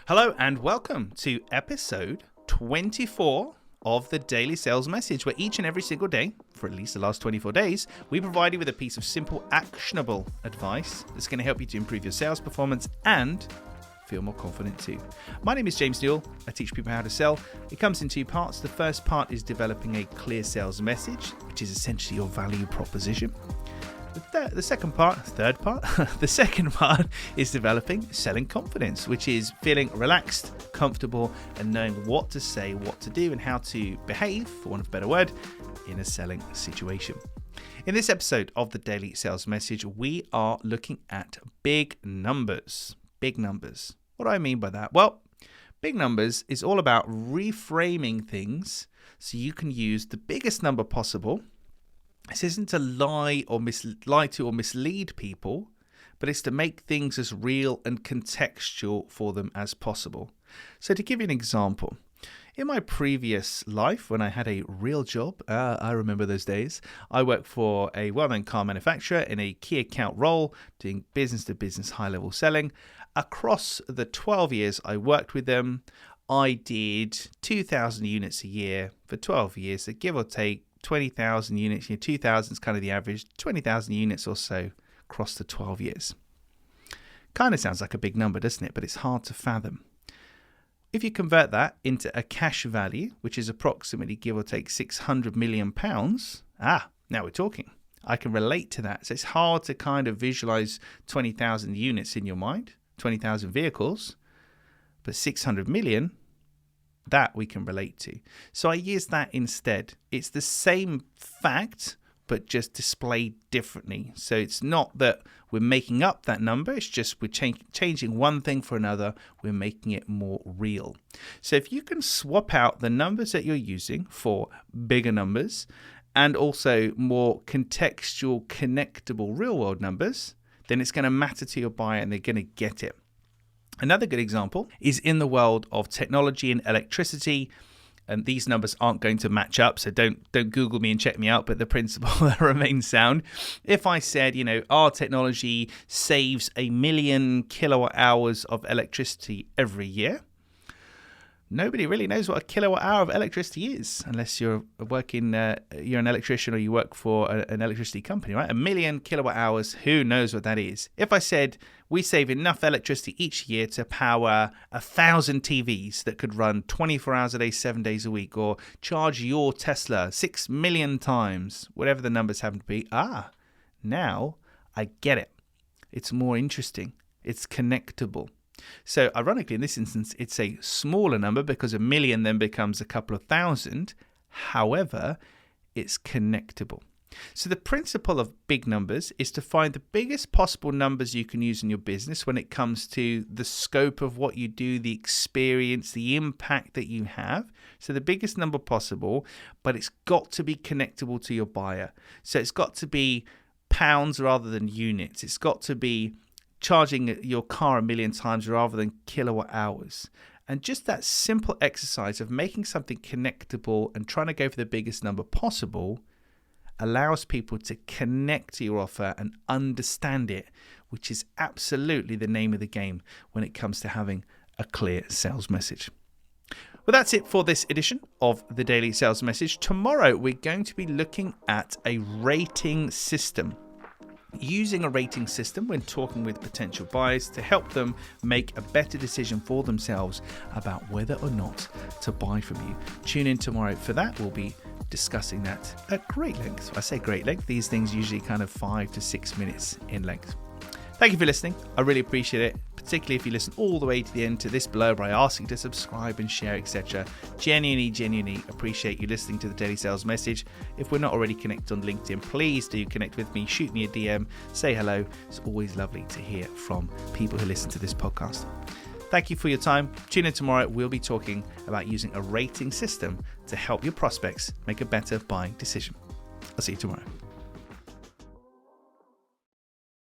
Hello and welcome to episode 24 of the Daily Sales Message, where each and every single day, for at least the last 24 days, we provide you with a piece of simple, actionable advice that's going to help you to improve your sales performance and feel more confident too. My name is James Newell. I teach people how to sell. It comes in two parts. The first part is developing a clear sales message, which is essentially your value proposition. The second part is developing selling confidence, which is feeling relaxed, comfortable, and knowing what to say, what to do, and how to behave, for want of a better word, in a selling situation. In this episode of the Daily Sales Message, we are looking at big numbers. Big numbers. What do I mean by that? Well, big numbers is all about reframing things so you can use the biggest number possible. This isn't to lie to or mislead people, but it's to make things as real and contextual for them as possible. So to give you an example, in my previous life, when I had a real job, I remember those days, I worked for a well-known car manufacturer in a key account role, doing business-to-business high-level selling. Across the 12 years I worked with them, I did 2,000 units a year for 12 years, so give or take 20,000 units. 2,000 is kind of the average, 20,000 units or so across the 12 years. Kind of sounds like a big number, doesn't it? But it's hard to fathom. If you convert that into a cash value, which is approximately, give or take, £600 million, now we're talking. I can relate to that. So it's hard to kind of visualize 20,000 units in your mind, 20,000 vehicles, but 600 million, that we can relate to. So I use that instead. It's the same fact, but just displayed differently. So it's not that we're making up that number. It's just we're changing one thing for another. We're making it more real. So if you can swap out the numbers that you're using for bigger numbers and also more contextual, connectable, real-world numbers, then it's going to matter to your buyer and they're going to get it. Another good example is in the world of technology and electricity, and these numbers aren't going to match up, so don't Google me and check me out, but the principle remains sound. If I said, our technology saves 1 million kilowatt hours of electricity every year, nobody really knows what a kilowatt hour of electricity is, unless you're an electrician or you work for an electricity company, right? 1 million kilowatt hours, who knows what that is? If I said we save enough electricity each year to power 1,000 TVs that could run 24 hours a day, 7 days a week, or charge your Tesla 6 million times, whatever the numbers happen to be, now I get it. It's more interesting. It's connectable. So ironically, in this instance, it's a smaller number because 1 million then becomes a couple of thousand. However, it's connectable. So the principle of big numbers is to find the biggest possible numbers you can use in your business when it comes to the scope of what you do, the experience, the impact that you have. So the biggest number possible, but it's got to be connectable to your buyer. So it's got to be pounds rather than units. It's got to be charging your car 1 million times rather than kilowatt hours. And just that simple exercise of making something connectable and trying to go for the biggest number possible allows people to connect to your offer and understand it, which is absolutely the name of the game when it comes to having a clear sales message. Well, that's it for this edition of the Daily Sales Message. Tomorrow, we're going to be looking at a rating system. Using a rating system when talking with potential buyers to help them make a better decision for themselves about whether or not to buy from you. Tune in tomorrow for that. We'll be discussing that at great length. I say great length. These things usually kind of 5 to 6 minutes in length. Thank you for listening. I really appreciate it, particularly if you listen all the way to the end to this blurb where I ask you to subscribe and share, etc. Genuinely appreciate you listening to the Daily Sales Message. If we're not already connected on LinkedIn, please do connect with me. Shoot me a DM. Say hello. It's always lovely to hear from people who listen to this podcast. Thank you for your time. Tune in tomorrow. We'll be talking about using a rating system to help your prospects make a better buying decision. I'll see you tomorrow.